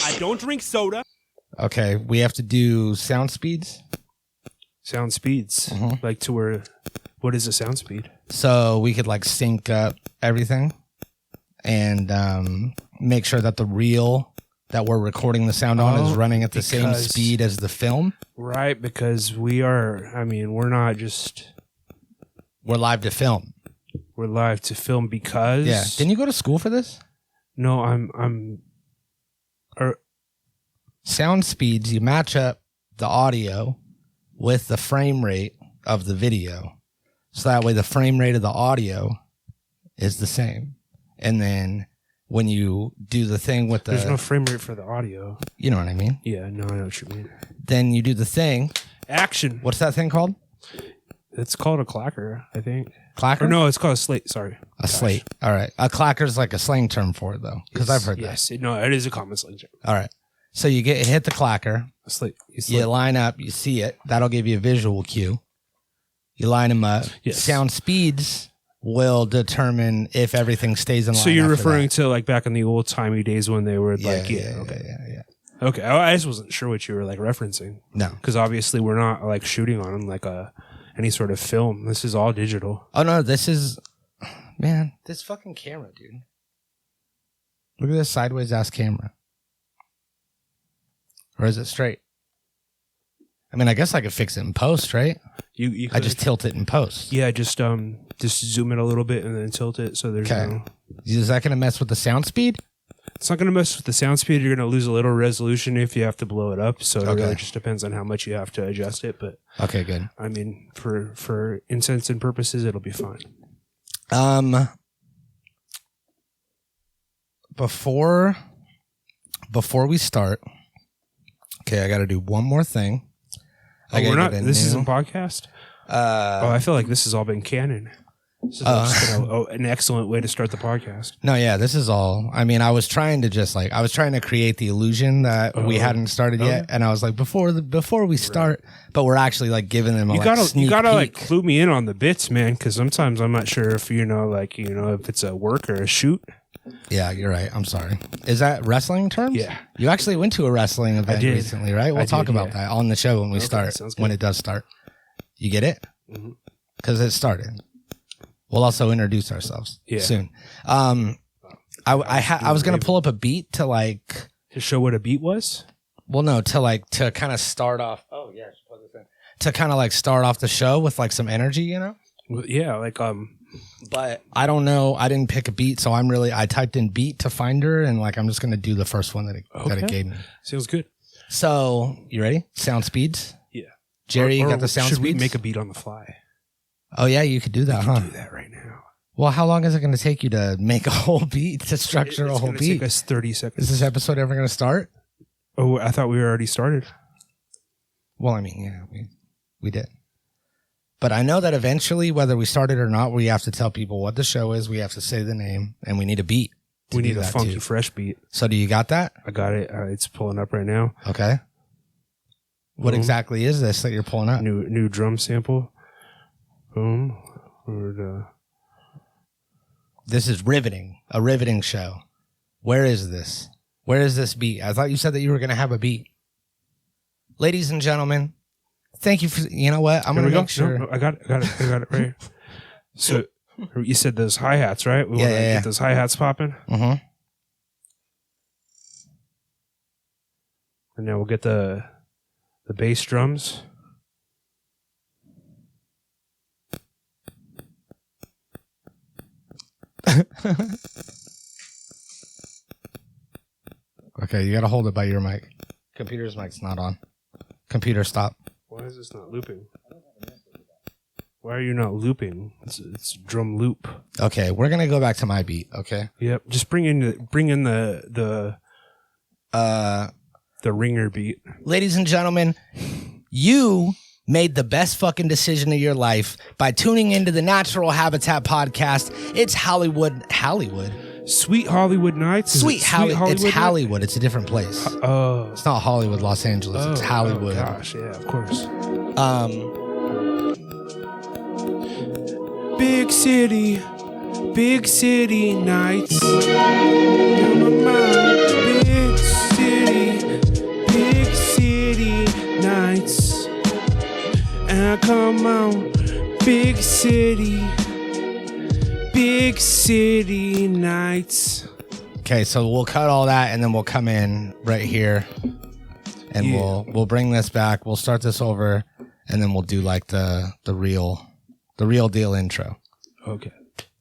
I don't drink soda. Okay, we have to do sound speeds. Sound speeds, like to where? What is a sound speed? So we could like sync up everything and make sure that the reel that we're recording the sound on is running at the same speed as the film. Right, because we're not just... We're live to film. We're live to film because... Yeah. Didn't you go to school for this? No, Sound speeds, you match up the audio with the frame rate of the video. So that way the frame rate of the audio is the same. And then when you do the thing with the... There's no frame rate for the audio. You know what I mean? Yeah, no, I know what you mean. Then you do the thing. Action. What's that thing called? It's called a clacker, I think. Clacker? Or no, it's called a slate, sorry. Slate. All right. A clacker is like a slang term for it, though, because I've heard that. Yes, no, it is a common slang term. All right. So you hit the clacker. A slate. You line up. You see it. That'll give you a visual cue. You line them up. Yes. Sound speeds will determine if everything stays in line. So you're referring to like back in the old timey days when they were yeah. Okay, I just wasn't sure what you were like referencing. No, because obviously we're not like shooting on like any sort of film. This is all digital. Oh no, this is this fucking camera, dude. Look at this sideways ass camera. Or is it straight? I mean, I guess I could fix it in post, right? You I just tilt it in post. Yeah, just zoom it a little bit and then tilt it so there's no... Is that going to mess with the sound speed? It's not going to mess with the sound speed. You're going to lose a little resolution if you have to blow it up. So it really just depends on how much you have to adjust it. But okay, good. I mean, for intents and purposes, it'll be fine. Before we start, okay, I got to do one more thing. We're not. This isn't podcast. I feel like this has all been canon. This is an excellent way to start the podcast. No, yeah, this is all. I mean, I was trying to create the illusion that we hadn't started yet, and I was like, before we start, but we're actually like giving them. You gotta like clue me in on the bits, man, because sometimes I'm not sure if if it's a work or a shoot. Yeah, you're right. I'm sorry. Is that wrestling terms? Yeah. You actually went to a wrestling event recently, right? We'll talk about that on the show when we start, when it does start. You get it? Because it started. We'll also introduce ourselves soon. I was going to pull up a beat to show what a beat was? Well, no, to kind of start off. Oh, yeah. To kind of start off the show with some energy, you know? Well, yeah, But I don't know. I didn't pick a beat, so I typed in beat to find her, and I'm just going to do the first one that it gave me. Sounds good. So, you ready? Sound speeds? Yeah. Jerry, you got the sound speeds? Should we make a beat on the fly? Oh, yeah, you could do that, huh? Do that right now. Well, how long is it going to take you to make a whole beat, to structure a whole beat? It's going to take us 30 seconds. Is this episode ever going to start? Oh, I thought we were already started. Well, I mean, yeah, we did. But I know that eventually, whether we started or not, we have to tell people what the show is. We have to say the name, and we need a beat. We need a funky, fresh beat. So do you got that? I got it. It's pulling up right now. Okay. What exactly is this that you're pulling up? New drum sample. Boom. This is riveting. A riveting show. Where is this? Where is this beat? I thought you said that you were going to have a beat. Ladies and gentlemen, thank you for... You know what? I'm going to make sure... No, I got it right here. So, you said those hi-hats, right? We want to get those hi-hats popping. Mm-hmm. And now we'll get the bass drums. Okay, you got to hold it by your mic. Computer's mic's not on. Computer, stop. Why is this not looping? Why are you not looping? It's drum loop. Okay, we're gonna go back to my beat. Okay. Yep. Just bring in the ringer beat. Ladies and gentlemen, you made the best fucking decision of your life by tuning into the Natural Habitat podcast. It's Hollywood. Sweet Hollywood Nights? Sweet Hollywood. It's Hollywood. It's a different place. It's not Hollywood, Los Angeles. It's Hollywood. Oh, gosh, yeah, of course. Big city, big city nights. Come on, big city nights. And come on, big city nights. Okay, so we'll cut all that and then we'll come in right here and we'll bring this back. We'll start this over and then we'll do like the real deal intro. Okay.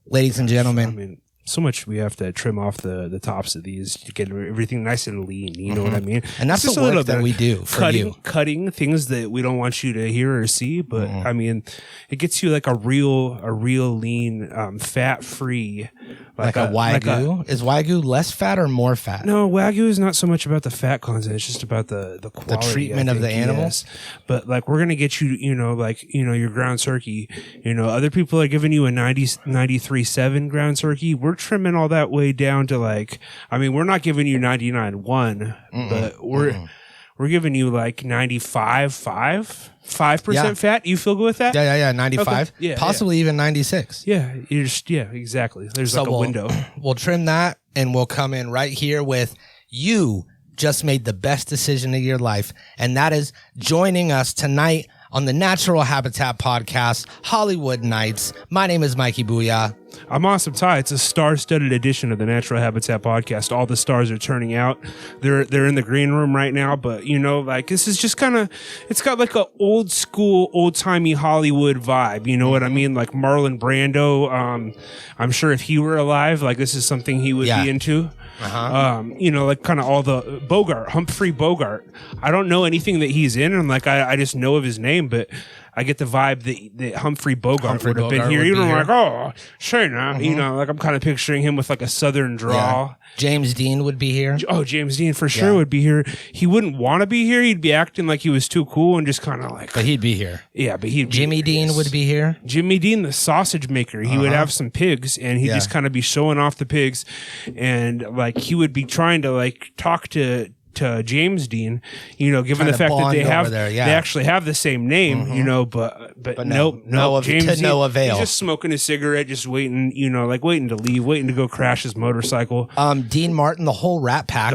Ladies and gentlemen. I mean, so much we have to trim off the tops of these to get everything nice and lean. You know what I mean? And that's the work that we do for you. Cutting things that we don't want you to hear or see. But I mean, it gets you like a real lean, fat free. Like a Wagyu? Is Wagyu less fat or more fat? No, Wagyu is not so much about the fat content. It's just about the quality. The treatment of the animals? Yes. But like, we're going to get you, your ground turkey. Other people are giving you a 93.7 ground turkey. We're trimming all that way down to we're not giving you 99.1, but we're giving you like 5% fat. You feel good with that? Yeah, 95. Okay. Yeah, possibly even 96. Yeah, exactly. There's a window. We'll trim that and we'll come in right here with you just made the best decision of your life. And that is joining us tonight on the Natural Habitat Podcast, Hollywood Nights. My name is Mikey Booyah. I'm Awesome Ty. It's a star-studded edition of the Natural Habitat Podcast. All the stars are turning out. They're in the green room right now, but this is just kind of, it's got like a old school, old-timey Hollywood vibe. You know what I mean? Like Marlon Brando. I'm sure if he were alive, like this is something he would be into. Like kind of all the Humphrey Bogart. I don't know anything that he's in, and I just know of his name, but I get the vibe that Humphrey Bogart would have been here. Say now, I'm kind of picturing him with like a southern drawl. Yeah. James Dean would be here. Oh, James Dean for sure would be here. He wouldn't want to be here. He'd be acting like he was too cool and just kind of like. But he'd be here. Yeah, but he'd. Jimmy Dean would be here. Jimmy Dean, the sausage maker. He would have some pigs, and he'd just kind of be showing off the pigs, and he would be trying to talk to James Dean, given the fact that they actually have the same name, but nope, James Dean, no avail. He's just smoking a cigarette, just waiting, waiting to leave, waiting to go crash his motorcycle. Dean Martin, the whole Rat Pack,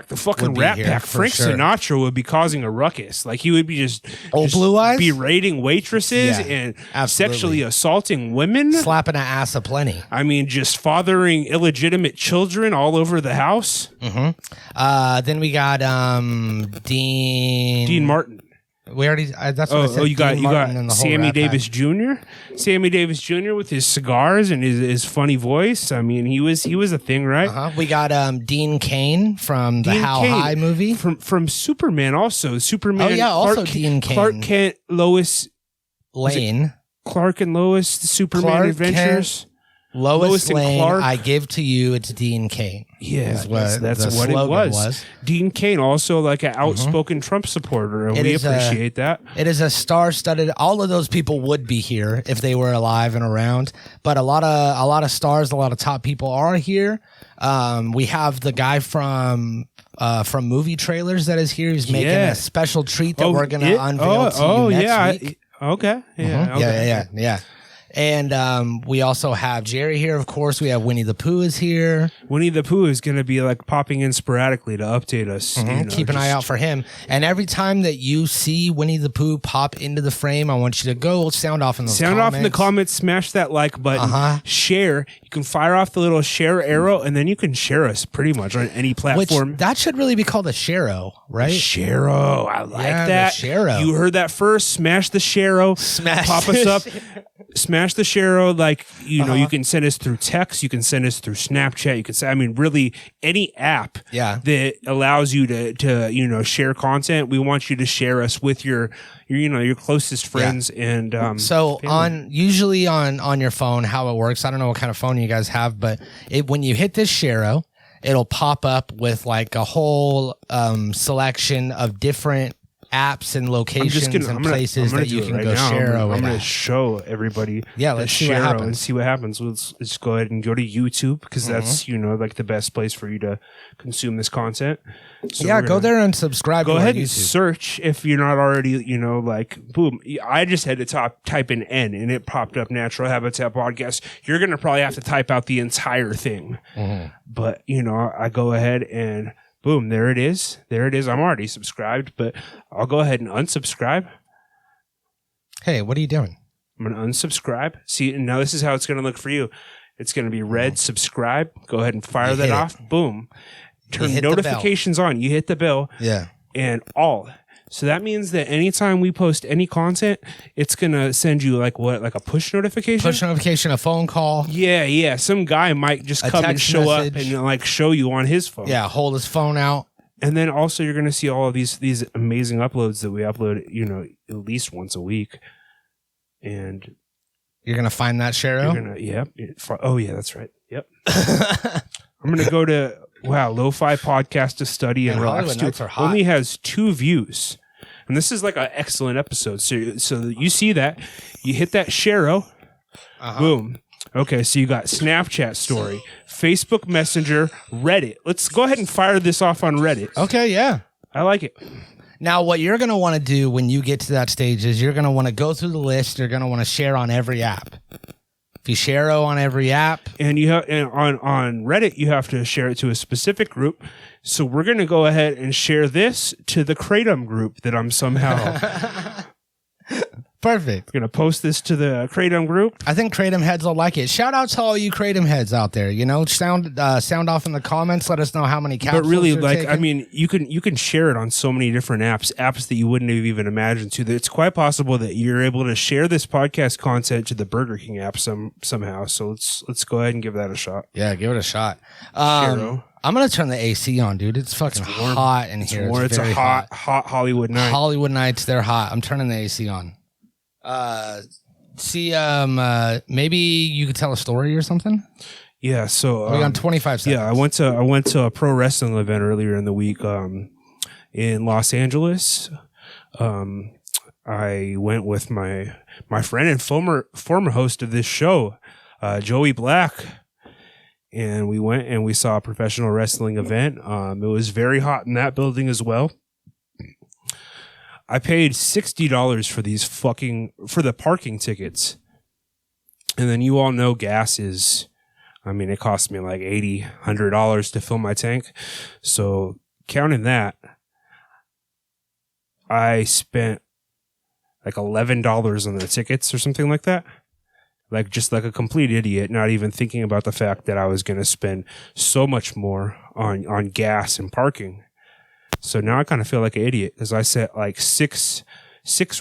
the fucking Rat Pack. Frank Sinatra would be causing a ruckus. He would be just Blue Eyes berating waitresses and sexually assaulting women, slapping an ass aplenty. I mean, just fathering illegitimate children all over the house. Then we got Dean Martin. We already. That's what I said. You got Sammy Davis Jr. Sammy Davis Jr. with his cigars and his funny voice. I mean, he was a thing, right? We got Dean Cain from the How High movie from Superman. Also, Superman. Oh yeah, also Dean Cain. Clark Kent, Lois Lane. Clark and Lois, the Superman Adventures. Lois Lane, Clark. I give to you. It's Dean Cain. Yeah, that's what it was. Dean Cain, also like an outspoken Trump supporter, and we appreciate that. It is a star-studded. All of those people would be here if they were alive and around. But a lot of stars, a lot of top people are here. We have the guy from movie trailers that is here. He's making a special treat that we're going to unveil to you next week. Okay. Yeah. And we also have Jerry here, of course. We have Winnie the Pooh is here. Winnie the Pooh is going to be popping in sporadically to update us. Keep an eye out for him. And every time that you see Winnie the Pooh pop into the frame, I want you to go sound off in the comments. Sound off in the comments. Smash that like button. Share. You can fire off the little share arrow, and then you can share us pretty much on any platform. That should really be called a share-o, right? Share-o. I like that. The share-o. You heard that first. Smash the share-o. Pop us up. Smash the share-o. You can send us through text. You can send us through Snapchat. You can really any app that allows you to share content. We want you to share us with your closest friends and family. Usually on your phone, how it works. I don't know what kind of phone you guys have, but when you hit this share-o, it'll pop up with a whole selection of different apps and locations and places that you can go share. I'm going to show everybody. Yeah, let's see what happens. And see what happens. Let's go ahead and go to YouTube because that's like the best place for you to consume this content. So go there and subscribe. Go ahead and search if you're not already. Boom. I just had to type in N and it popped up Natural Habitat Podcast. You're going to probably have to type out the entire thing, but I go ahead and. Boom, there it is. I'm already subscribed, but I'll go ahead and unsubscribe. Hey, what are you doing? I'm going to unsubscribe. See, now this is how it's going to look for you. It's going to be red, subscribe. Go ahead and fire that off. Boom. Turn notifications on. You hit the bell. Yeah. And all. So that means that anytime we post any content, it's going to send you like a push notification? Push notification, a phone call. Yeah. Some guy might just come and show up and show you on his phone. Yeah, hold his phone out. And then also you're going to see all of these amazing uploads that we upload, at least once a week. And you're going to find that, Shero? Oh, yeah, that's right. Yep. I'm going to go to, Lo-Fi Podcast to Study and Relax. Only has 2 views. And this is like an excellent episode. So you see that. You hit that Shero. Boom. Okay, so you got Snapchat story, Facebook Messenger, Reddit. Let's go ahead and fire this off on Reddit. Okay, yeah. I like it. Now, what you're going to want to do when you get to that stage is you're going to want to go through the list. You're going to want to share on every app. If you share on every app. And on Reddit, you have to share it to a specific group. So we're going to go ahead and share this to the Kratom group that I'm somehow... Perfect. We're going to post this to the Kratom group. I think Kratom heads will like it. Shout out to all you Kratom heads out there. Sound off in the comments. Let us know how many capsules. But really, taking. you can share it on so many different apps that you wouldn't have even imagined to. It's quite possible that you're able to share this podcast content to the Burger King app somehow. So let's go ahead and give that a shot. Yeah, give it a shot. I'm going to turn the AC on, dude. It's fucking hot in here. It's a hot Hollywood night. Hollywood nights, they're hot. I'm turning the AC on. Maybe you could tell a story or something. Yeah, so we got 25 seconds. Yeah, I went to a pro wrestling event earlier in the week in Los Angeles. I went with my friend and former host of this show, Joey Black, and we went and we saw a professional wrestling event. It was very hot in that building as well. I paid $60 for the parking tickets. And then you all know gas is, it cost me like $80, $100 to fill my tank. So counting that, I spent like $11 on the tickets or something like that. Just like a complete idiot, not even thinking about the fact that I was going to spend so much more on gas and parking. So now I kind of feel like an idiot because I sat like six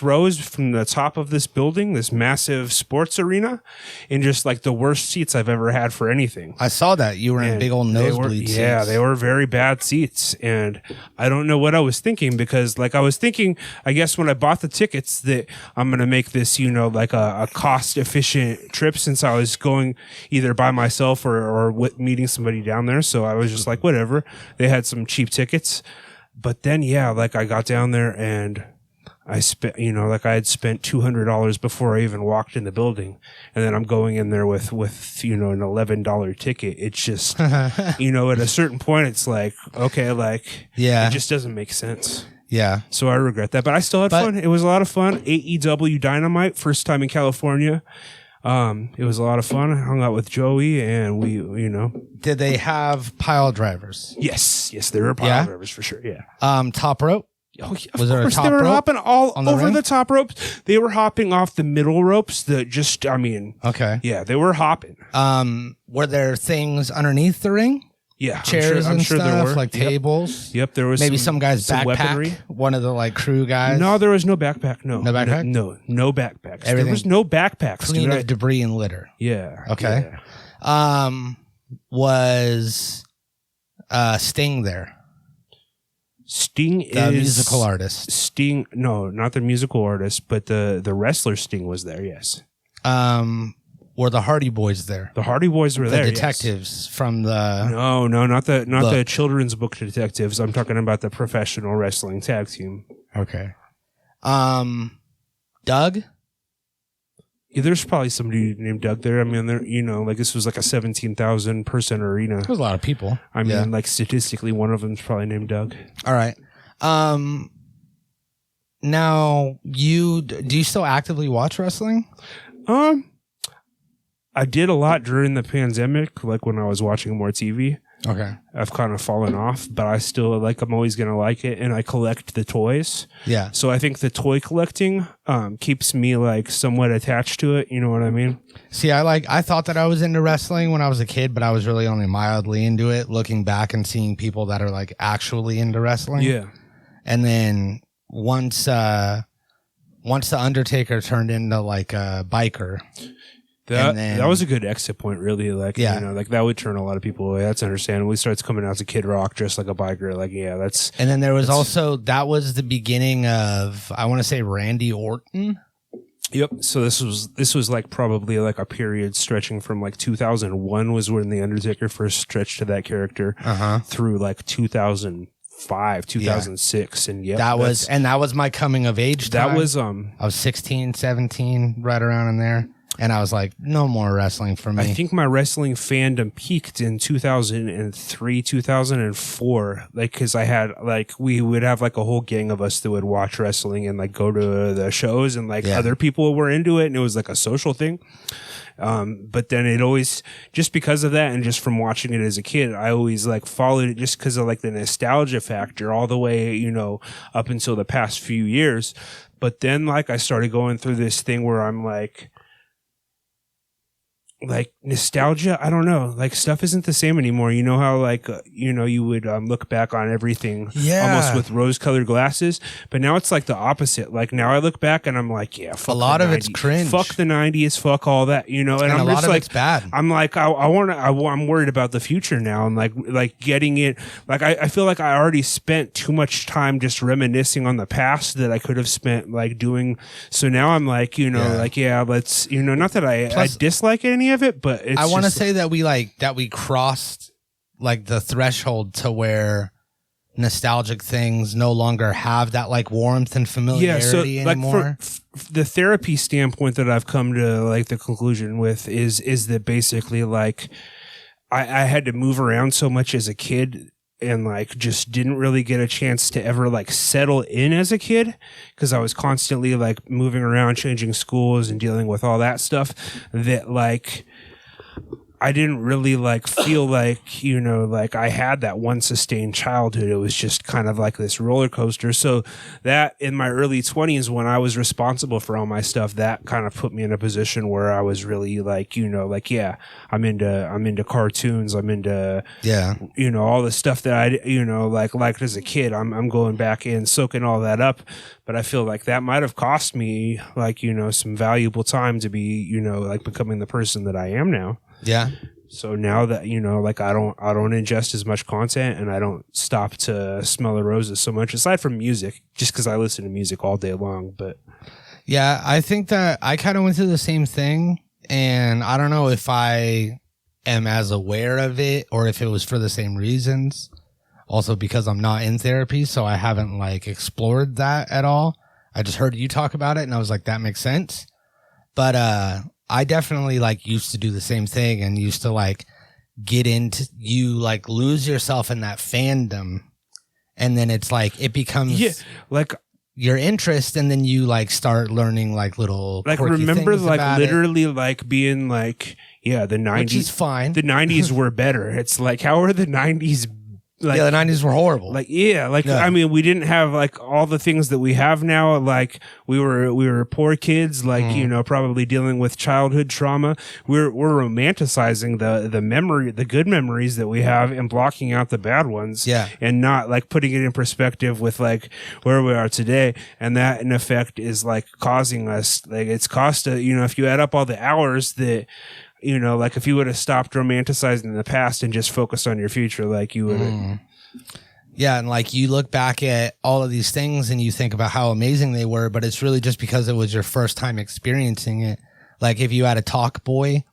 rows from the top of this building, this massive sports arena, in just like the worst seats I've ever had for anything. I saw that. You were in big old nosebleed seats. Yeah, they were very bad seats. And I don't know what I was thinking because I was thinking, I guess when I bought the tickets that I'm going to make this, like a cost efficient trip since I was going either by myself or meeting somebody down there. So I was just like, whatever. They had some cheap tickets. But then, I got down there and I spent, I had spent $200 before I even walked in the building. And then I'm going in there with an $11 ticket. It's just, at a certain point, it's like, okay, it just doesn't make sense. Yeah. So I regret that. But I still had fun. It was a lot of fun. AEW Dynamite, first time in California. It was a lot of fun. I hung out with Joey and we, Did they have pile drivers? Yes, there were pile drivers for sure. Yeah. Top rope? Oh, yeah, was there a top rope? They were hopping all over the top ropes. They were hopping off the middle ropes. Okay. Yeah, they were hopping. Were there things underneath the ring? Yeah, chairs I'm sure there were. Like tables. Yep, there was maybe some guy's backpack. Weaponry. One of the crew guys. No, there was no backpack. No backpack. No backpacks. There was no backpacks. Clean of debris and litter. Yeah. Okay. Yeah. Was Sting there? Sting is the musical artist. Sting, no, not the musical artist, but the wrestler Sting was there. Yes. Were the Hardy Boys there? The Hardy Boys were there. The detectives from the... No, not the children's book detectives. I'm talking about the professional wrestling tag team. Okay. Doug. Yeah, there's probably somebody named Doug there. I mean, there, like this was like a 17,000 person arena. There's a lot of people. I mean, like statistically, one of them's probably named Doug. All right. Now, do you still actively watch wrestling? I did a lot during the pandemic, like when I was watching more TV. Okay. I've kind of fallen off, but I still I'm always going to like it, and I collect the toys. Yeah. So I think the toy collecting keeps me like somewhat attached to it. You know what I mean? See, I thought that I was into wrestling when I was a kid, but I was really only mildly into it, looking back and seeing people that are like actually into wrestling. Yeah. And then once the Undertaker turned into like a biker. That was a good exit point, really. Like, like that would turn a lot of people away. That's understandable. He starts coming out as a Kid Rock, dressed like a biker. Like, yeah, that's. And then there was that was the beginning of, I want to say, Randy Orton. Yep. So this was like probably like a period stretching from like 2001 was when the Undertaker first stretched to that character through like 2005, 2006, and that was my coming of age time. That was I was 16, 17, right around in there. And I was like, no more wrestling for me. I think my wrestling fandom peaked in 2003, 2004. Like, cause I had we would have like a whole gang of us that would watch wrestling and like go to the shows, and like other people were into it, and it was like a social thing. But then it always, just because of that and just from watching it as a kid, I always like followed it just because of like the nostalgia factor all the way, up until the past few years. But then like I started going through this thing where I'm like nostalgia, I don't know, like stuff isn't the same anymore. You know how like you would look back on everything almost with rose-colored glasses, but now it's like the opposite. Like now I look back and I'm like, fuck, a lot of it's cringe. Fuck the 90s, fuck all that, and I'm a lot just of like, it's bad. I'm like, I'm worried about the future now, and like getting it. Like I feel like I already spent too much time just reminiscing on the past that I could have spent like doing. So now I'm like, let's, not that I dislike any of it, but it's I want to say that we crossed like the threshold to where nostalgic things no longer have that like warmth and familiarity anymore. For the therapy standpoint that I've come to like the conclusion with is that basically like I had to move around so much as a kid, and like just didn't really get a chance to ever like settle in as a kid, because I was constantly like moving around, changing schools and dealing with all that stuff, that like I didn't really like feel like, like I had that one sustained childhood. It was just kind of like this roller coaster. So that in my early 20s, when I was responsible for all my stuff, that kind of put me in a position where I was really like, I'm into cartoons. I'm into, all the stuff that I, liked as a kid. I'm going back in, soaking all that up. But I feel like that might have cost me like, some valuable time to be, like becoming the person that I am now. Yeah. So now that, like I don't ingest as much content, and I don't stop to smell the roses so much, aside from music, just because I listen to music all day long. But yeah, I think that I kind of went through the same thing, and I don't know if I am as aware of it or if it was for the same reasons. Also because I'm not in therapy, so I haven't like explored that at all. I just heard you talk about it and I was like, that makes sense. But I definitely like used to do the same thing, and used to like get into, you like lose yourself in that fandom, and then it's like it becomes like your interest, and then you like start learning like little like remember like literally like being like the 90s, which is fine. The 90s were better. It's like, how are the 90s? Like, the 90s were horrible. I mean, we didn't have like all the things that we have now. Like we were poor kids, like, probably dealing with childhood trauma. We're romanticizing the good memories that we have and blocking out the bad ones. Yeah. And not like putting it in perspective with like where we are today. And that in effect is like causing us, like it's cost, if you add up all the hours that, like if you would have stopped romanticizing the past and just focused on your future, like you would. Yeah. And like you look back at all of these things and you think about how amazing they were, but it's really just because it was your first time experiencing it. Like if you had a Talk Boy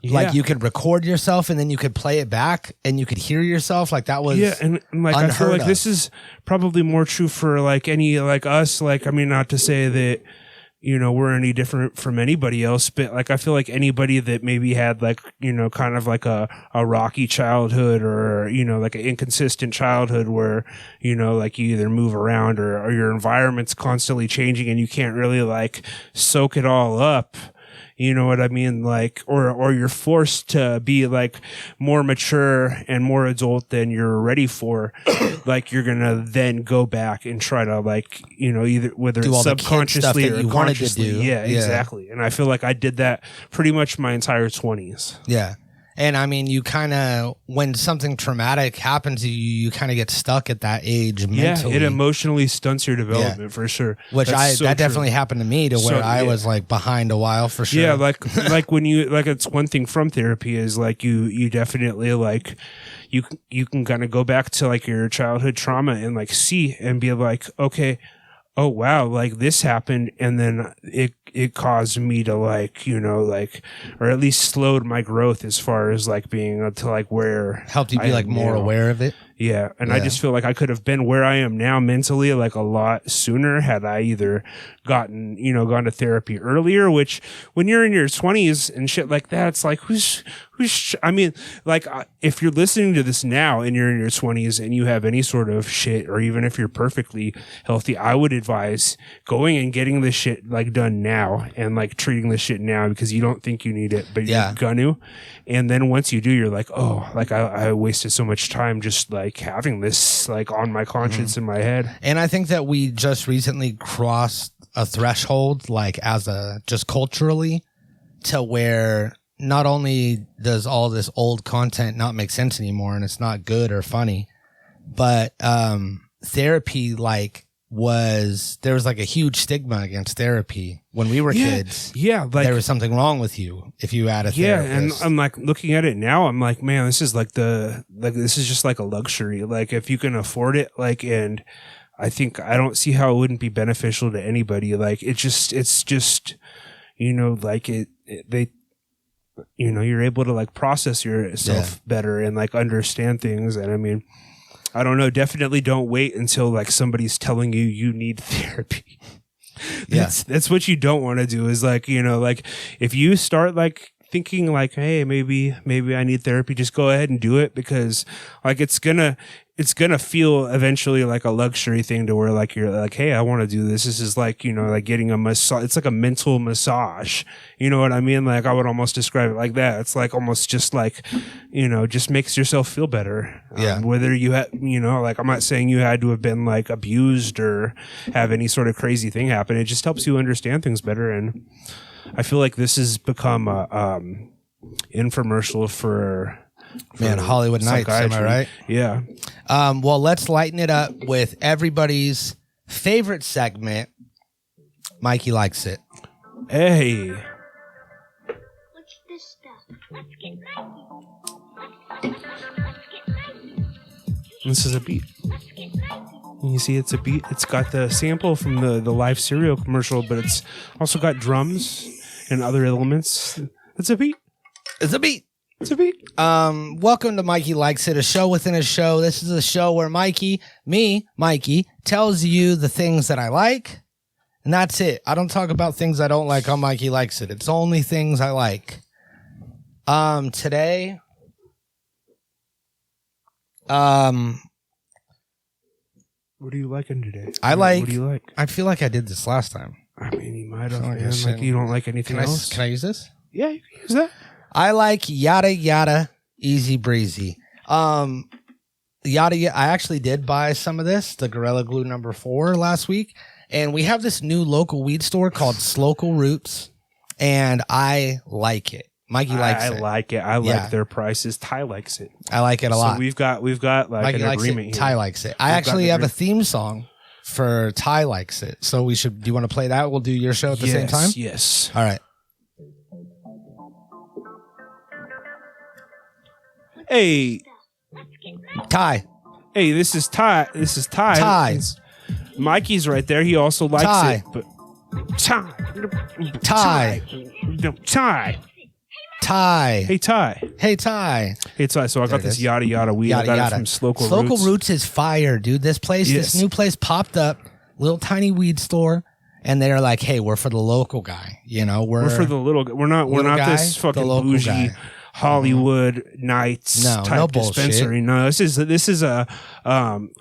Like you could record yourself and then you could play it back and you could hear yourself. Like that was and like I feel like this is probably more true for like any like us. Like I mean, not to say that we're any different from anybody else, but like I feel like anybody that maybe had like kind of like a rocky childhood or like an inconsistent childhood where like you either move around or your environment's constantly changing and you can't really like soak it all up. You know what I mean? Like, or you're forced to be like more mature and more adult than you're ready for. Like, you're going to then go back and try to like, either whether it's subconsciously or consciously. Yeah, exactly. And I feel like I did that pretty much my entire 20s. Yeah. And I mean, you kind of, when something traumatic happens to you, you kind of get stuck at that age mentally. Yeah, it emotionally stunts your development for sure. Which that definitely happened to me to where I was like behind a while for sure. Yeah, like when you, like it's one thing from therapy is like you definitely like, you can kind of go back to like your childhood trauma and like see and be like, okay, oh wow, like this happened and then it caused me to like, like, or at least slowed my growth as far as like being to like where helped you be like more aware of it. Yeah. And I just feel like I could have been where I am now mentally like a lot sooner had I either gone to therapy earlier, which when you're in your 20s and shit like that, it's like, I mean, like if you're listening to this now and you're in your 20s and you have any sort of shit, or even if you're perfectly healthy, I would advise going and getting this shit like done now and like treating this shit now because you don't think you need it, but you're gonna. And then once you do, you're like, oh, like I wasted so much time just like having this like on my conscience in my head. And I think that we just recently crossed a threshold, like as just culturally, to where not only does all this old content not make sense anymore and it's not good or funny, but therapy there was like a huge stigma against therapy when we were kids. Yeah, like there was something wrong with you if you had a therapist. Yeah, and I'm like looking at it now, I'm like, man, this is like this is just like a luxury. Like if you can afford it, like, and I don't see how it wouldn't be beneficial to anybody. Like it's just like you're able to like process yourself better and like understand things. And I mean, I don't know, definitely don't wait until like somebody's telling you need therapy. That's what you don't want to do is like, like if you start like thinking like, hey, maybe I need therapy, just go ahead and do it because like it's gonna feel eventually like a luxury thing to where like you're like, hey, I want to do this. This is like, like getting a massage. It's like a mental massage. You know what I mean? Like I would almost describe it like that. It's like almost just like, just makes yourself feel better. Whether you had, like I'm not saying you had to have been like abused or have any sort of crazy thing happen. It just helps you understand things better. And I feel like this has become a infomercial for Hollywood Nights, am I right? Yeah. Well, let's lighten it up with everybody's favorite segment. Mikey likes it. Hey. What's this stuff? Let's get Mikey. Let's get Mikey. This is a beat. You see, it's a beat. It's got the sample from the live cereal commercial, but it's also got drums and other elements. It's a beat. It's a beat. It's a beat. Welcome to Mikey Likes It, a show within a show. This is a show where Mikey, tells you the things that I like, and that's it. I don't talk about things I don't like on Mikey Likes It. It's only things I like. Today, what are you liking today? What do you like? I feel like I did this last time. I mean, you might have. Like you don't like anything else? Can I use this? Yeah, you can use that. I like yada yada, easy breezy. Yada yada. I actually did buy some of this, the Gorilla Glue number 4 last week, and we have this new local weed store called Slocal Roots, and I like it. Mikey likes it. I like it. I like their prices. Ty likes it. I like it a lot. So we've got like Mikey an likes agreement it. here. Ty likes it. I actually have a theme song for Ty Likes It. So we should. Do you want to play that? We'll do your show at the same time. Yes. All right. Hey, Ty. Hey, this is Ty. Ty. Mikey's right there. He also likes Ty. it. But Ty. Ty. Ty. Ty. Hey, Ty. Hey, Ty. Hey, Ty. So I got this yada yada weed. Yada, I got yada. it from Slocal Roots. Slocal Roots is fire, dude. This place, this new place popped up, little tiny weed store, and they're like, "Hey, we're for the local guy. You know, we're for the little. We're not guy, this fucking bougie guy. Hollywood Nights type dispensary. No, this is a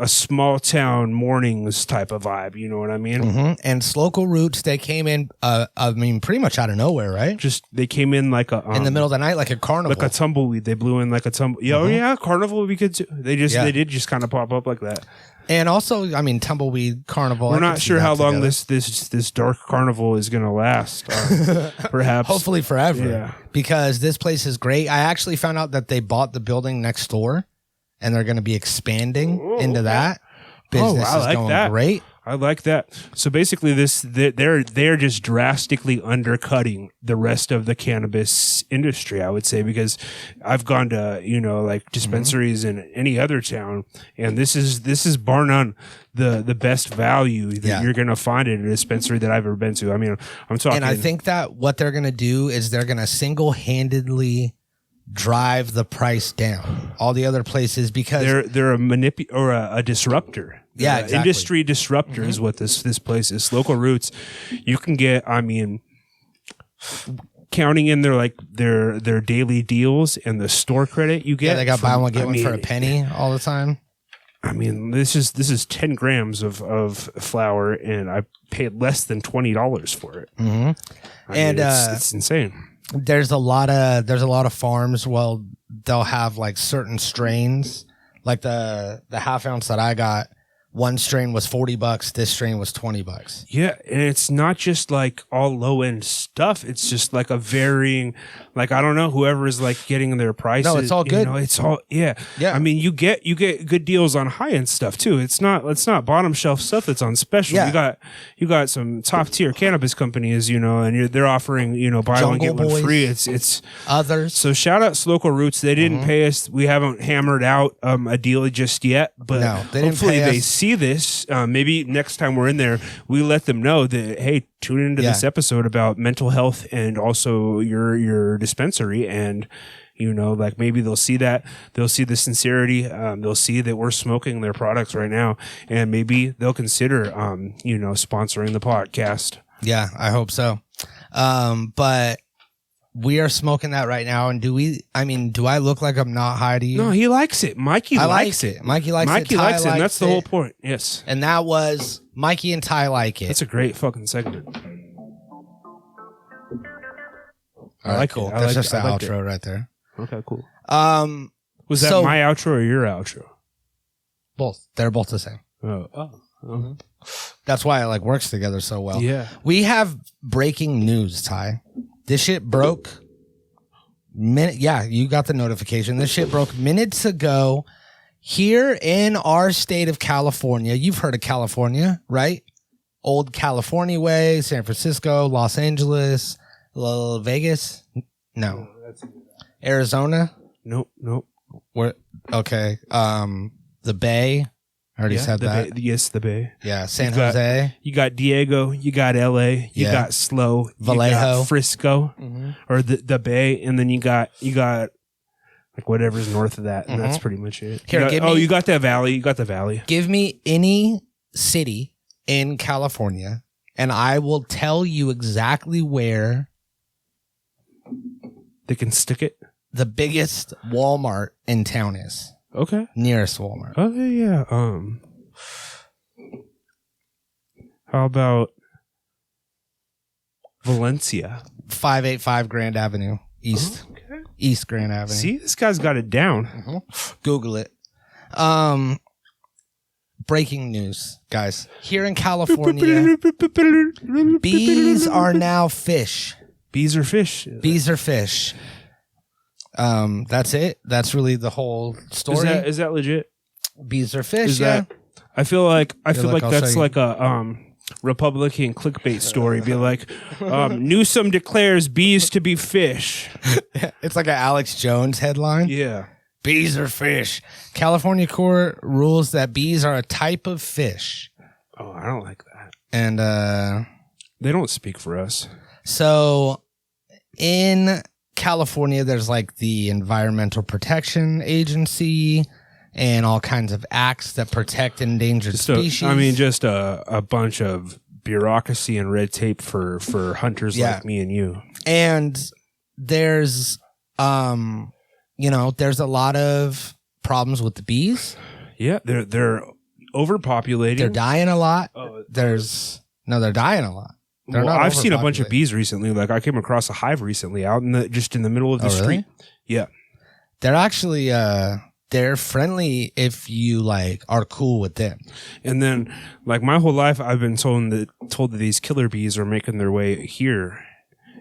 small town mornings type of vibe. You know what I mean? And Slocal Roots, they came in. I mean, pretty much out of nowhere, right? Just they came in like a in the middle of the night, like a carnival, like a tumbleweed. They blew in like a tumble. Yeah, carnival would be good too. They did just kind of pop up like that. And also, I mean, tumbleweed carnival. We're not sure how long this dark carnival is going to last. Perhaps, hopefully forever. Yeah. Because this place is great. I actually found out that they bought the building next door, and they're going to be expanding into that. Business is going great. I like that. So basically, they're just drastically undercutting the rest of the cannabis industry, I would say, because I've gone to like dispensaries in any other town, and this is bar none the best value that you're gonna find at a dispensary that I've ever been to. I mean, I'm talking. And I think that what they're gonna do is they're gonna single-handedly drive the price down all the other places because they're a disruptor. Yeah, exactly. Industry disruptor is what this place is. Slocal Roots, you can get. I mean, counting in their daily deals and the store credit you get. Yeah, they got buy one get one for a penny all the time. I mean, this is 10 grams of flour, and I paid less than $20 for it. And it's insane. There's a lot of farms. Well, they'll have like certain strains, like the half ounce that I got. One strain was $40. This strain was $20. Yeah, and it's not just like all low end stuff. It's just like a varying, like I don't know, whoever is like getting their prices. No, it's all good. It's all yeah. I mean, you get good deals on high end stuff too. It's not bottom shelf stuff that's on special. Yeah. You got some top tier cannabis companies, and they're offering buy Jungle one get one Boys, free. It's others. So shout out Slocal Roots. They didn't pay us. We haven't hammered out a deal just yet, but no, they didn't hopefully pay they us. see this. Maybe next time we're in there, we let them know that, hey, tune into this episode about mental health and also your dispensary. And, like maybe they'll see that. They'll see the sincerity. They'll see that we're smoking their products right now. And maybe they'll consider, sponsoring the podcast. Yeah, I hope so. But we are smoking that right now. And do I look like I'm not high to you? No, he likes it. Mikey likes it. Mikey likes it. Mikey likes it. And that's the whole point. Yes. And that was Mikey and Ty like it. That's a great fucking segment. All right, cool. That's just the outro right there. Okay, cool. Was that my outro or your outro? Both. They're both the same. Oh. That's why it works together so well. Yeah. We have breaking news, Ty. This shit broke. You got the notification. This shit broke minutes ago here in our state of California. You've heard of California, right? Old California way, San Francisco, Los Angeles, Vegas. No. Arizona. Nope. Where? Okay. The Bay. I already said that. Yes, the Bay. Yeah, San Jose. You got Diego. You got LA. You got Slow. Vallejo. You got Frisco, or the Bay, and then you got like whatever's north of that, and that's pretty much it. You got that Valley. You got the Valley. Give me any city in California, and I will tell you exactly where they can stick it. The biggest Walmart in town is. Okay. Nearest Walmart. Okay, yeah. How about Valencia? 585 Grand Avenue East. Okay. East Grand Avenue. See, this guy's got it down. Google it. Breaking news, guys. Here in California, bees are now fish. Bees are fish. Bees are fish. That's it. That's really the whole story. Is that legit? Bees are fish. I feel like that's like a Republican clickbait story. Be like, Newsom declares bees to be fish. It's like an Alex Jones headline. Yeah. Bees are fish. California court rules that bees are a type of fish. Oh, I don't like that. And they don't speak for us. So in California, there's like the Environmental Protection Agency and all kinds of acts that protect endangered species. I mean, just a bunch of bureaucracy and red tape for hunters like me and you. And there's, there's a lot of problems with the bees. Yeah, they're overpopulating. They're dying a lot. They're dying a lot. Well, I've seen a bunch of bees recently. Like I came across a hive recently out in the middle of the street. Yeah, they're actually they're friendly if you like are cool with them. And then, like my whole life, I've been told that these killer bees are making their way here.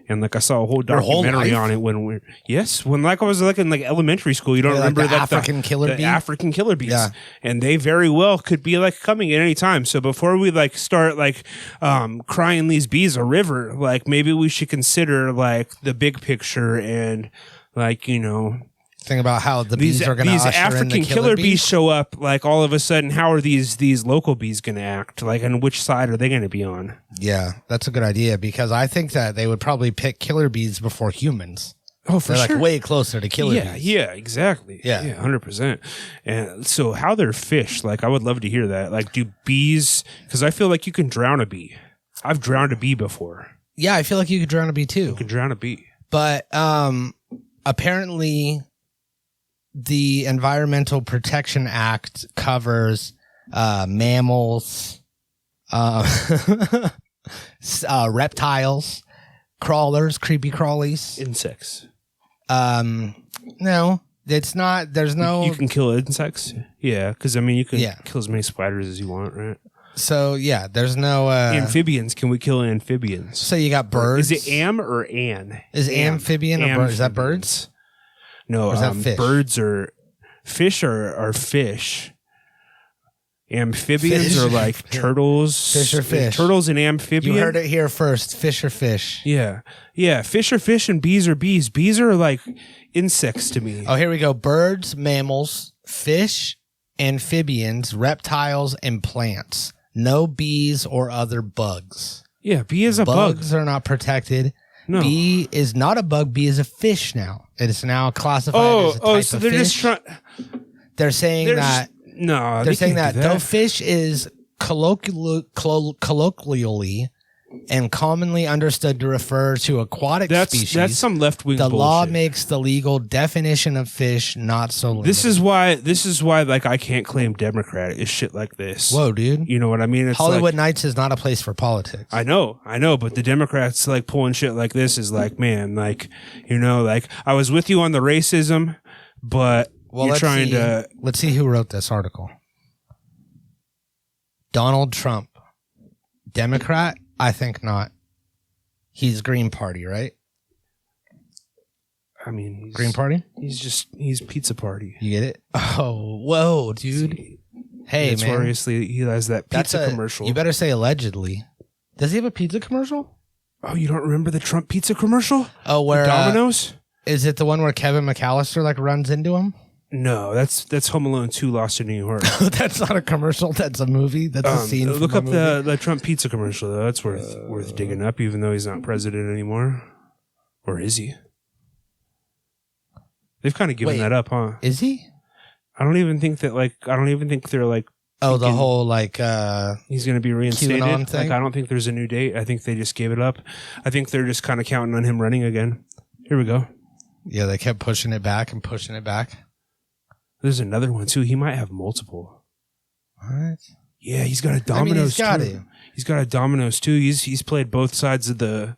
And like I saw a whole documentary on it when I was like in like elementary school. You don't remember like the African killer bees? African killer bees, and they very well could be like coming at any time. So before we like start like crying these bees a river, like maybe we should consider like the big picture and like think about how the bees are going to usher African in the killer bees show up. Like all of a sudden, how are these local bees going to act? Like, and which side are they going to be on? Yeah, that's a good idea because I think that they would probably pick killer bees before humans. Oh, for They're sure. like way closer to killer bees. Yeah, exactly. Yeah, 100%. And so, how they're fished? Like, I would love to hear that. Like, do bees? Because I feel like you can drown a bee. I've drowned a bee before. Yeah, I feel like you could drown a bee too. You can drown a bee, but apparently, the Environmental Protection Act covers mammals, reptiles, crawlers, creepy crawlies, insects. No, it's not. There's no. You can kill insects. Yeah, because I mean, you can kill as many spiders as you want, right? So yeah, there's no amphibians. Can we kill amphibians? So you got birds. Is it am or an? Is amphibian or bird? Is that birds? No, or is that fish? Birds are fish are fish. Amphibians are like turtles. Fish or fish. Turtles and amphibians. You heard it here first. Fish or fish. Yeah. Yeah. Fish are fish and bees are bees. Bees are like insects to me. Oh, here we go. Birds, mammals, fish, amphibians, reptiles, and plants. No bees or other bugs. Yeah, bee is a bug. Bugs are not protected. No. Bee is not a bug. Bee is a fish now. It is now classified as a type so of they're fish. Just trying. They're saying that. No, they're saying that though fish is colloquially and commonly understood to refer to aquatic species. That's some left wing. The bullshit. law makes the legal definition of fish not so limited. This is why like I can't claim Democrat is shit like this. Whoa, dude. You know what I mean? It's Hollywood Nights is not a place for politics. I know, but the Democrats like pulling shit like this is like, man, like like I was with you on the racism, but you're trying to. Let's see who wrote this article. Donald Trump, Democrat. I think not. He's Green Party, right? I mean, Green Party? He's Pizza Party. You get it? Oh, whoa, dude. Hey, man. Notoriously, he has that pizza commercial. You better say allegedly. Does he have a pizza commercial? Oh, you don't remember the Trump pizza commercial? Oh, where Domino's? Is it the one where Kevin McAllister like runs into him? No, that's Home Alone 2 Lost in New York. That's not a commercial. That's a movie. That's a scene. Look up the Trump pizza commercial, though. That's worth digging up, even though he's not president anymore. Or is he? They've kind of given that up, huh? Is he? I don't even think they're like. Oh, the whole like. He's going to be reinstated. QAnon thing? Like, I don't think there's a new date. I think they just gave it up. I think they're just kind of counting on him running again. Here we go. Yeah, they kept pushing it back and pushing it back. There's another one too. He might have multiple. What? Yeah, he's got a Domino's too. He's got a Domino's too. He's played both sides of the.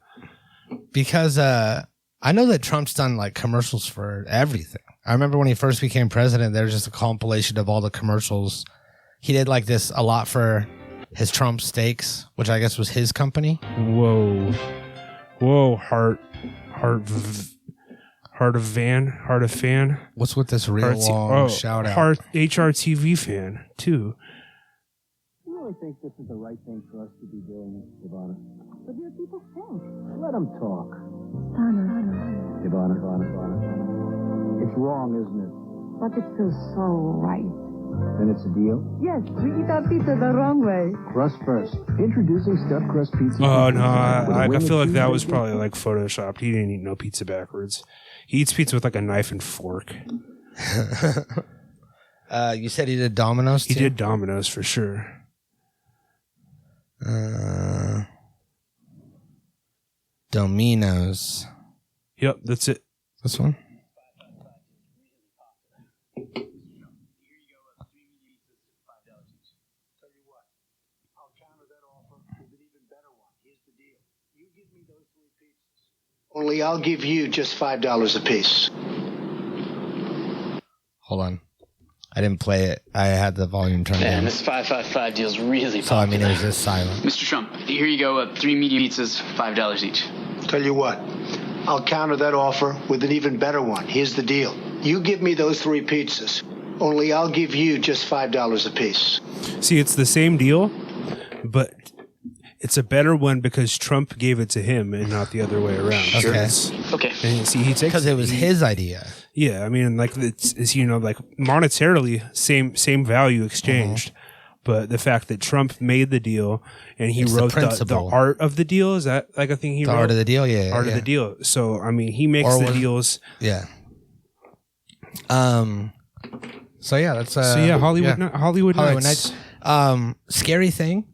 Because I know that Trump's done like commercials for everything. I remember when he first became president, there was just a compilation of all the commercials. He did like this a lot for his Trump Steaks, which I guess was his company. Whoa, heart of fan. What's with this real long shout out? Heart HRTV fan too. You really think this is the right thing for us to be doing, Ivana? What do people think? Let them talk. Ivana. It's wrong, isn't it? But it feels so right. Then it's a deal? Yes, we eat our pizza the wrong way. Crust first. Introducing stuffed crust pizza. Oh, no. I feel like that was probably like photoshopped. He didn't eat no pizza backwards. He eats pizza with like a knife and fork. You said he did Domino's too? He did Domino's for sure. Domino's. Yep, that's it. This one? Only I'll give you just $5 a piece. Hold on. I didn't play it. I had the volume turned down. Man, this 555 deal's really popular. So, I mean, it was just silent. Mr. Trump, here you go. 3 medium pizzas, $5 each. Tell you what, I'll counter that offer with an even better one. Here's the deal. You give me those 3 pizzas. Only I'll give you just $5 a piece. See, it's the same deal, but it's a better one because Trump gave it to him and not the other way around. Okay. Okay. And see, he takes because it was his idea. Yeah, I mean, like it's like monetarily same value exchanged, but the fact that Trump made the deal and he wrote the art of the deal, is that like a thing he wrote? The art of the deal, yeah. Art of the deal. So I mean, he makes the deals. Yeah. So yeah, that's Hollywood Nights. Scary thing.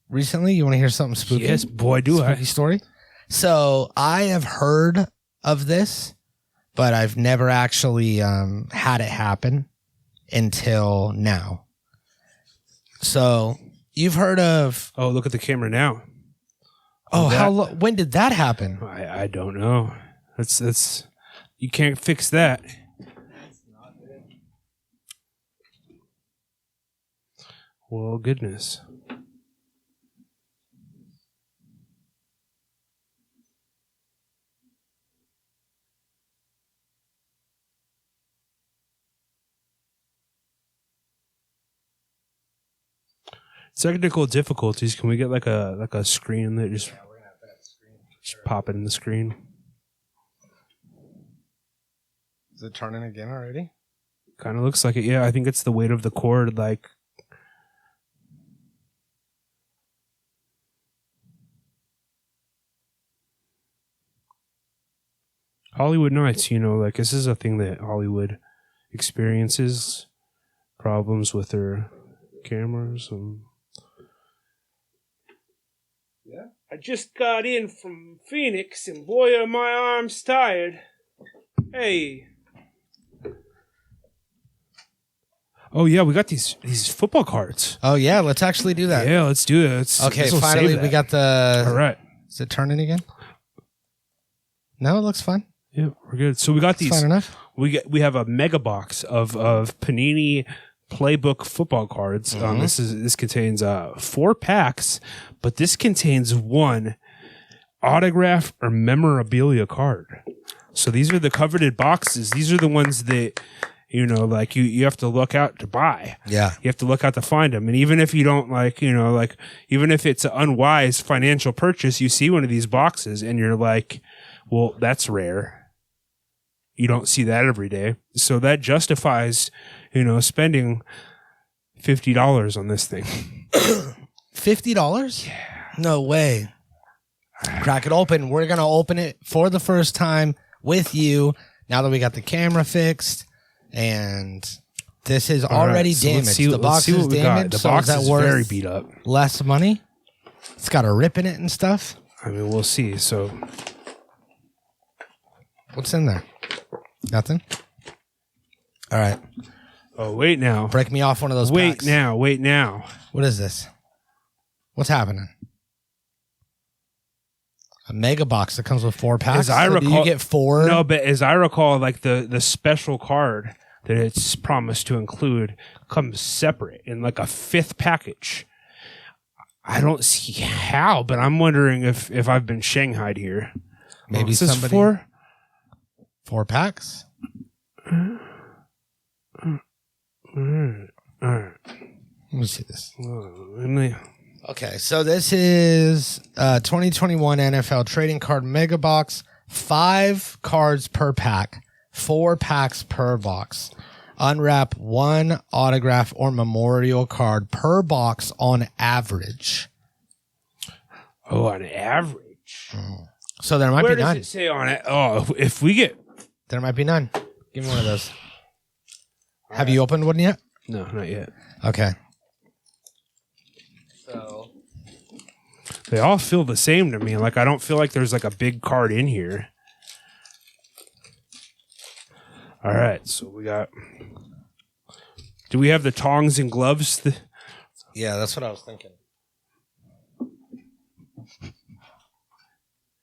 Recently, you want to hear something spooky? Yes, boy, do I. Spooky story. So I have heard of this, but I've never actually had it happen until now. So you've heard of? Oh, look at the camera now. Oh, when did that happen? I don't know. That's you can't fix that. Well, goodness. Technical difficulties. Can we get like a screen that just pop it in the screen? Is it turning again already? Kind of looks like it. Yeah, I think it's the weight of the cord. Like, Hollywood Nights. Like this is a thing that Hollywood experiences. Problems with their cameras and. Yeah. I just got in from Phoenix, and boy, are my arms tired. Hey. Oh yeah, we got these football cards. Oh yeah, let's actually do that. Yeah, let's do it. Okay, finally we got the. All right. Is it turning again? No, it looks fine. Yeah, we're good. So we got these. Fine enough. We have a mega box of Panini Playbook football cards. This contains 4 packs, but this contains 1 autograph or memorabilia card. So these are the coveted boxes. These are the ones that like you have to look out to buy. Yeah, you have to look out to find them. And even if you don't even if it's an unwise financial purchase, you see one of these boxes and you're like, well, that's rare. You don't see that every day. So that justifies, spending $50 on this thing. $50? Yeah. No way. Crack it open. We're going to open it for the first time with you now that we got the camera fixed. And this is already damaged. The box is damaged. The box is very beat up. Less money. It's got a rip in it and stuff. I mean, we'll see. So, what's in there? Nothing? All right. Oh, wait now. Break me off one of those packs. Wait now. What is this? What's happening? A mega box that comes with 4 packs? As I recall, do you get 4? No, but as I recall, like the special card that it's promised to include comes separate in like a 5th package. I don't see how, but I'm wondering if I've been shanghaied here. Maybe somebody... 4 packs? All right. Let me see this. Okay, so this is 2021 NFL Trading Card Mega Box. 5 cards per pack. 4 packs per box. unwrap one autograph or memorial card per box on average. Oh, on average. So there might Where be none. does it say on it? Oh, if we get... There might be none. Give me one of those. Have you opened one yet? No, not yet. Okay. So they all feel the same to me. Like, I don't feel like there's like a big card in here. All right, so we got... Do we have the tongs and gloves? Yeah, that's what I was thinking.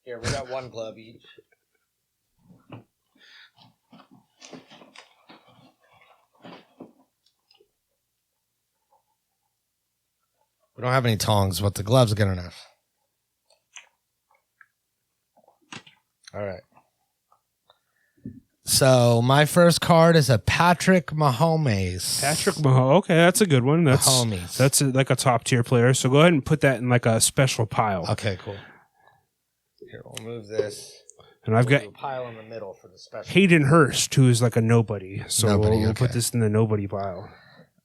Here, we got one glove each. We don't have any tongs, but the gloves are good enough. All right. So my first card is a Patrick Mahomes. Patrick Mahomes. Okay, that's a good one. That's like a top tier player. So go ahead and put that in like a special pile. Okay, cool. Here, we'll move this. And I've got a pile in the middle for the special. Hayden Hurst, who is like a nobody. So we'll put this in the nobody pile.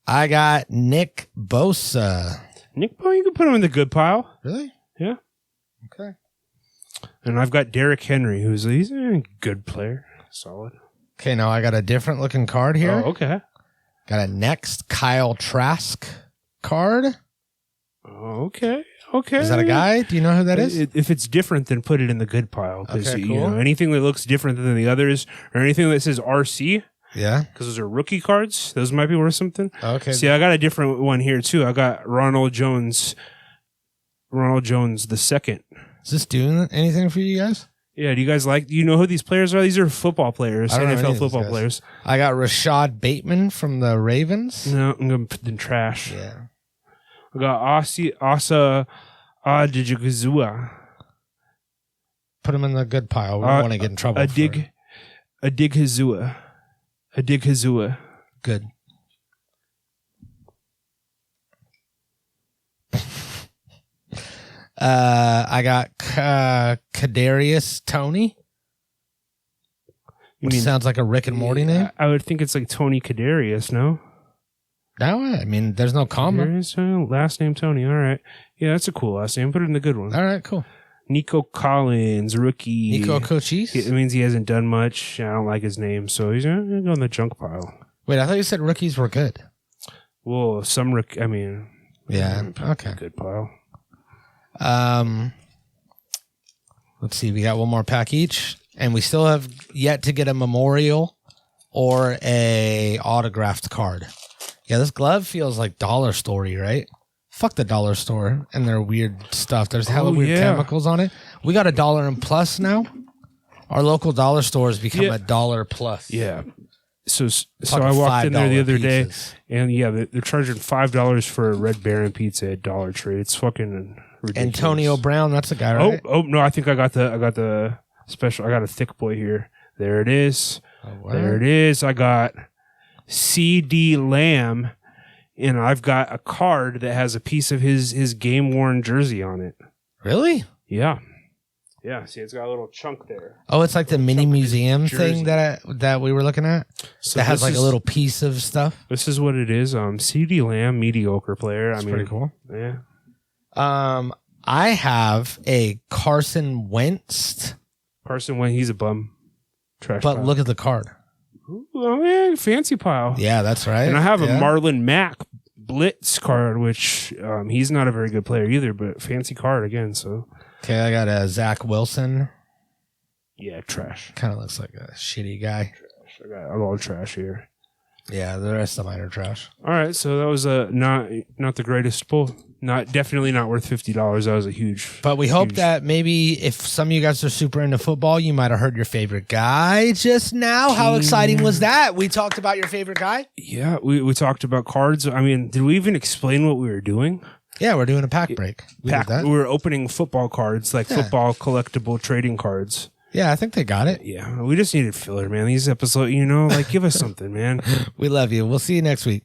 I got Nick Bosa. Nick Bosa, you can put him in the good pile. Really? Yeah. Okay. And I've got Derrick Henry, he's a good player. Solid. Okay, now I got a different looking card here. Oh, okay. Got a next Kyle Trask card. Oh, okay. Okay. Is that a guy? Do you know who that is? If it's different, then put it in the good pile. Because Okay, you know, anything that looks different than the others, or anything that says RC, Yeah. because those are rookie cards, those might be worth something. Okay. See, I got a different one here too. I got Ronald Jones the second. Is this doing anything for you guys? Yeah, do you know who these players are? These are football players, I don't know any NFL of these football guys. players. I got Rashad Bateman from the Ravens. No, I'm going to put in trash. Yeah. I got Asa Adigizua. Put him in the good pile. We don't want to get in trouble. Adigizua. Good. I got Kadarius Toney. Which sounds like a Rick and Morty name. I would think it's like Tony Kadarius, no? No, I mean, there's no comma. Last name Tony. All right. Yeah, that's a cool last name. Put it in the good one. All right, cool. Nico Collins, rookie. Nico Cochise? It means he hasn't done much. I don't like his name, so he's going to go in the junk pile. Wait, I thought you said rookies were good. Well, some I mean... Yeah, okay. Good pile. Let's see. We got one more pack each, and we still have yet to get a memorial or a autographed card. Yeah, this glove feels like Dollar Store-y, right? Fuck the Dollar Store and their weird stuff. There's hella weird chemicals on it. We got $1 and plus now. Our local dollar stores become $1 plus. Yeah. So I walked in there the other day, and they're charging $5 for a Red Baron pizza at Dollar Tree. It's fucking ridiculous. Antonio Brown, that's a guy, right? Oh no, I think I got the special. I got a thick boy here. There it is. There it is. I got CD Lamb, and I've got a card that has a piece of his game worn jersey on it. Really? Yeah. Yeah, see, it's got a little chunk there. Oh, it's like the mini museum thing that we were looking at. So that has like a little piece of stuff. This is what it is. CD Lamb, mediocre player. That's pretty cool. Yeah. I have a Carson Wentz. Carson Wentz, he's a bum. Trash. But pile. look at the card. Ooh, oh yeah, fancy pile. Yeah, that's right. And I have a Marlon Mack Blitz card, which he's not a very good player either, but fancy card again. So. Okay, I got a Zach Wilson. Yeah, trash. Kind of looks like a shitty guy. Trash. I got a lot of trash here. Yeah, the rest of mine are trash. All right, so that was not the greatest pull. Definitely not worth $50. That was a huge. But we hope that maybe if some of you guys are super into football, you might have heard your favorite guy just now. How exciting was that? We talked about your favorite guy. Yeah, we talked about cards. I mean, did we even explain what we were doing? Yeah, we're doing a pack break. We were opening football cards, like football collectible trading cards. Yeah, I think they got it. Yeah, we just needed filler, man. These episodes, give us something, man. We love you. We'll see you next week.